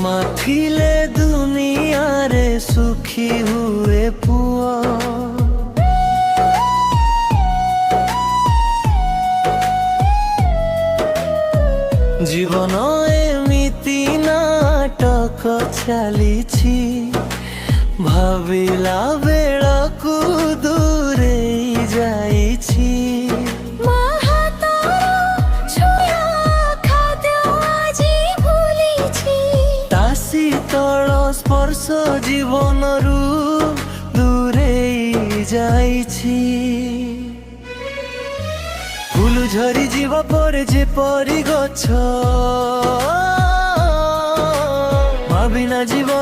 माथिले दुनिया रे सुखी हुए पुआ जीवन एमिति नाटक चलीछि भाविला बेळकु दूरे जाइछि शीतल स्पर्श जीवनरू दूरे जाइछि फूल झरी जीवा परे जेपरि गछ भाबिना जीवन